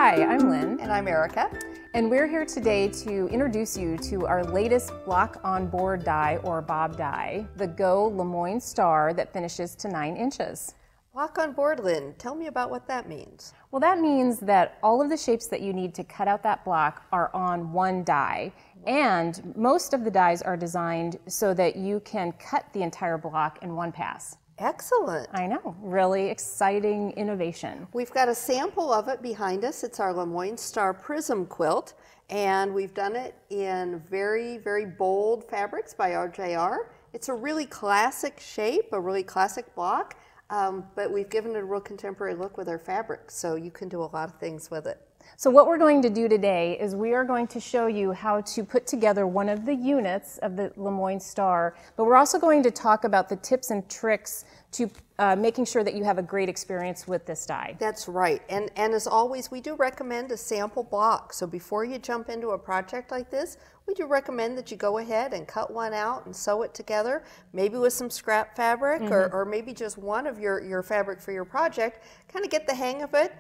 Hi, I'm Lynn. And I'm Erica. And we're here today to introduce you to our latest block on board die or bob die, the GO LeMoyneStar that finishes to 9 inches. Block on board, Lynn. Tell me about what that means. Well, that means that all of the shapes that you need to cut out that block are on one die. And most of the dies are designed so that you can cut the entire block in one pass. Excellent. I know, really exciting innovation. We've got a sample of it behind us. It's our LeMoyneStar Prism quilt, and we've done it in very, very bold fabrics by RJR. It's a really classic shape, a really classic block, but we've given it a real contemporary look with our fabric, so you can do a lot of things with it. So what we're going to do today is we are going to show you how to put together one of the units of the LeMoyneStar, but we're also going to talk about the tips and tricks to making sure that you have a great experience with this die. That's right. And as always, we do recommend a sample block. So before you jump into a project like this, we do recommend that you go ahead and cut one out and sew it together, maybe with some scrap fabric or maybe just one of your fabric for your project. Kind of get the hang of it.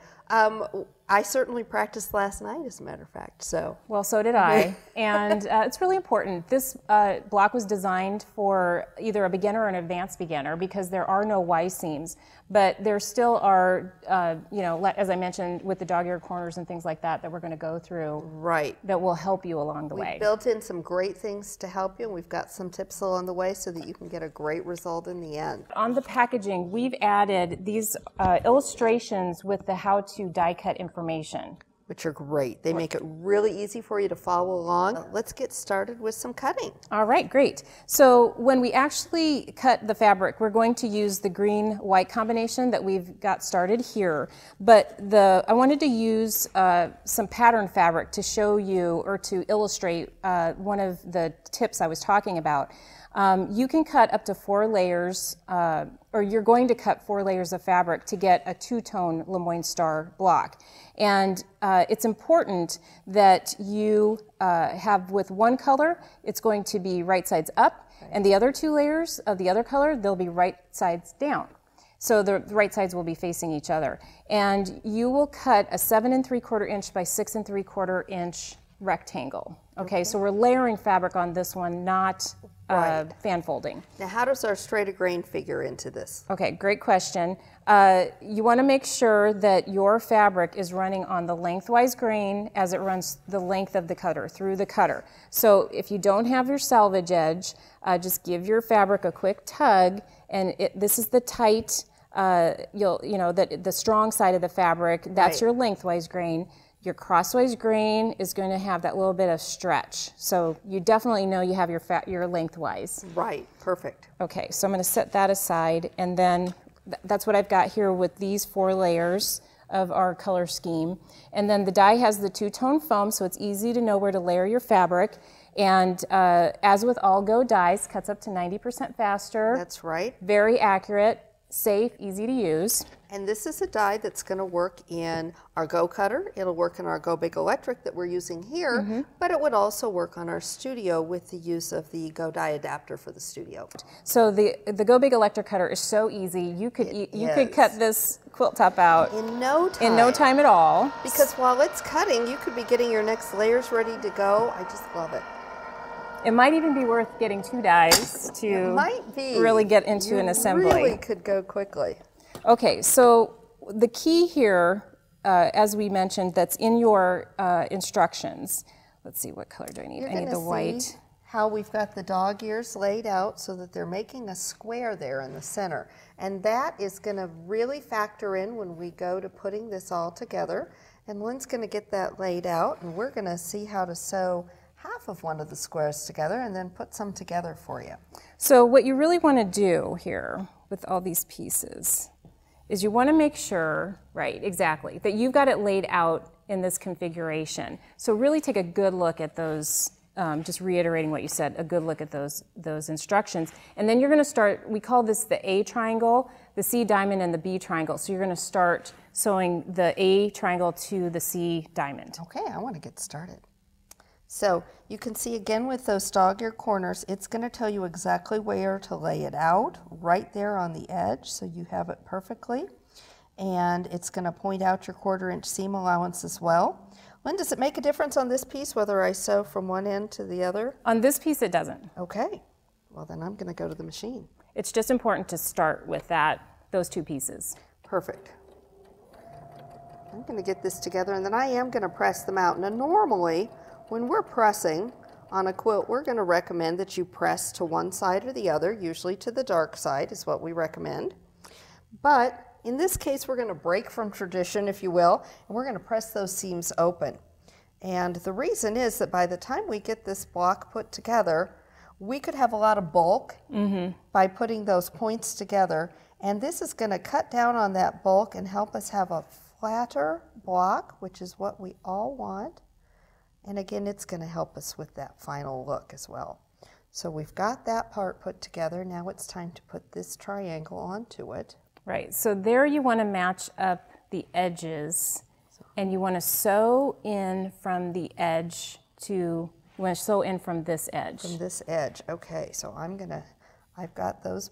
I certainly practiced last night, as a matter of fact. Well, so did I. And it's really important. This block was designed for either a beginner or an advanced beginner because there are no Y seams, but there still are, you know, as I mentioned, with the dog-eared corners and things like that we're going to go through. Right. That will help you along the way. We've built in some great things to help you, and we've got some tips along the way so that you can get a great result in the end. On the packaging, we've added these illustrations with the how-to die cut information. Which are great. They make it really easy for you to follow along. Let's get started with some cutting. All right, great. So when we actually cut the fabric, we're going to use the green-white combination that we've got started here. But I wanted to use some pattern fabric to show you or to illustrate one of the tips I was talking about. You can cut up to 4 layers, or you're going to cut 4 layers of fabric to get a two-tone LeMoyneStar block. And it's important that you have with one color, it's going to be right sides up, and the other 2 layers of the other color, they'll be right sides down. So the right sides will be facing each other. And you will cut a 7 3/4 inch by 6 3/4 inch rectangle. Okay, so we're layering fabric on this one, not fan folding. Now, how does our straight grain figure into this? Okay, great question. You want to make sure that your fabric is running on the lengthwise grain as it runs the length of the cutter, through the cutter. So if you don't have your salvage edge, just give your fabric a quick tug, and this is the tight, the strong side of the fabric, that's your lengthwise grain. Your crosswise grain is going to have that little bit of stretch. So you definitely know you have your lengthwise. Right, perfect. Okay, so I'm going to set that aside, and then that's what I've got here with these 4 layers of our color scheme. And then the die has the two-tone foam, so it's easy to know where to layer your fabric. And as with all GO dies, cuts up to 90% faster. That's right. Very accurate, safe, easy to use. And this is a die that's going to work in our GO cutter. It'll work in our GO Big Electric that we're using here, but it would also work on our studio with the use of the GO die adapter for the studio. So the GO Big Electric cutter is so easy. You could cut this quilt top out in no time. In no time at all. Because while it's cutting, you could be getting your next layers ready to go. I just love it. It might even be worth getting 2 dies to really get into an assembly. Really could go quickly. Okay, so the key here, as we mentioned, that's in your instructions. Let's see, what color do I need? I need the white. See how we've got the dog ears laid out so that they're making a square there in the center. And that is going to really factor in when we go to putting this all together. And Lynn's going to get that laid out, and we're going to see how to sew half of one of the squares together and then put some together for you. So what you really want to do here with all these pieces is you want to make sure, right, exactly, that you've got it laid out in this configuration. So really take a good look at those, just reiterating what you said, a good look at those instructions. And then you're going to start, we call this the A triangle, the C diamond, and the B triangle. So you're going to start sewing the A triangle to the C diamond. Okay, I want to get started. So you can see again with those dog-eared corners, it's going to tell you exactly where to lay it out, right there on the edge, so you have it perfectly. and it's going to point out your 1/4 inch seam allowance as well. Lynn, does it make a difference on this piece whether I sew from one end to the other? On this piece it doesn't. Okay, well then I'm going to go to the machine. It's just important to start with those 2 pieces. Perfect. I'm going to get this together, and then I am going to press them out. Now normally when we're pressing on a quilt, we're going to recommend that you press to one side or the other, usually to the dark side is what we recommend. But in this case, we're going to break from tradition, if you will, and we're going to press those seams open. And the reason is that by the time we get this block put together, we could have a lot of bulk by putting those points together. And this is going to cut down on that bulk and help us have a flatter block, which is what we all want. And again, it's going to help us with that final look as well. So we've got that part put together. Now it's time to put this triangle onto it. Right, so there you want to match up the edges, and you want to sew in from the edge to, you want to sew in from this edge. From this edge, okay, so I've got those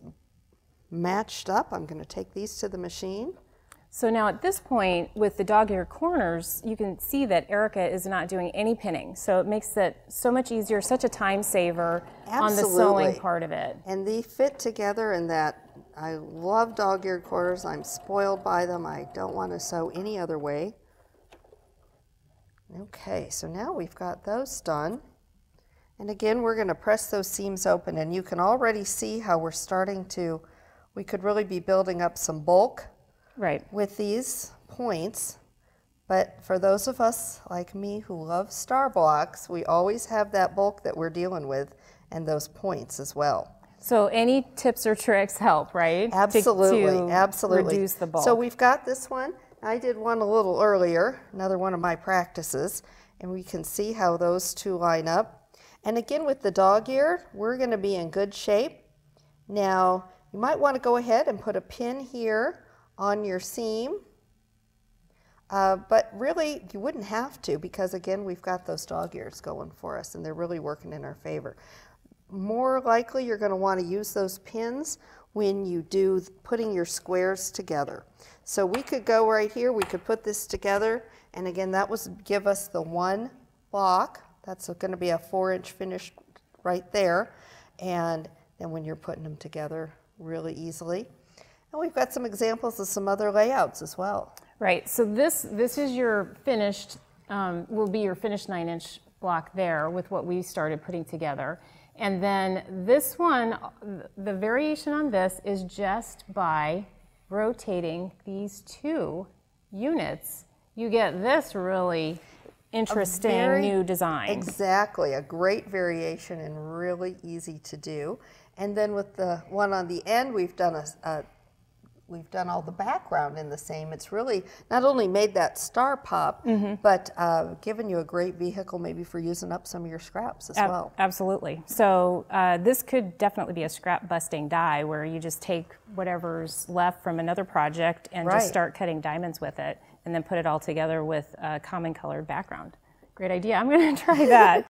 matched up. I'm going to take these to the machine. So now at this point, with the dog-eared corners, you can see that Erica is not doing any pinning. So it makes it so much easier, such a time saver on the sewing part of it. And they fit together in that. I love dog-eared corners. I'm spoiled by them. I don't want to sew any other way. Okay, so now we've got those done. And again, we're going to press those seams open, and you can already see how we're starting to, we could really be building up some bulk with these points. But for those of us like me who love star blocks, we always have that bulk that we're dealing with and those points as well. So any tips or tricks help, right? Absolutely, absolutely. Reduce the bulk. So we've got this one. I did one a little earlier, another one of my practices, and we can see how those 2 line up. And again, with the dog-eared, we're going to be in good shape. Now, you might want to go ahead and put a pin here on your seam, but really you wouldn't have to, because again, we've got those dog-ears going for us, and they're really working in our favor. More likely you're going to want to use those pins when you do putting your squares together. So we could go right here, we could put this together, and again that was give us the 1 block. That's going to be a 4-inch finish right there, and then when you're putting them together really easily. And we've got some examples of some other layouts as well. Right, so this is your finished, will be your finished 9-inch block there with what we started putting together. And then this one, the variation on this is just by rotating these 2 units. You get this really interesting new design. Exactly, a great variation and really easy to do. And then with the one on the end, we've done we've done all the background in the same. It's really not only made that star pop, but given you a great vehicle maybe for using up some of your scraps as well. Absolutely. So this could definitely be a scrap busting die where you just take whatever's left from another project and just start cutting diamonds with it, and then put it all together with a common colored background. Great idea. I'm going to try that.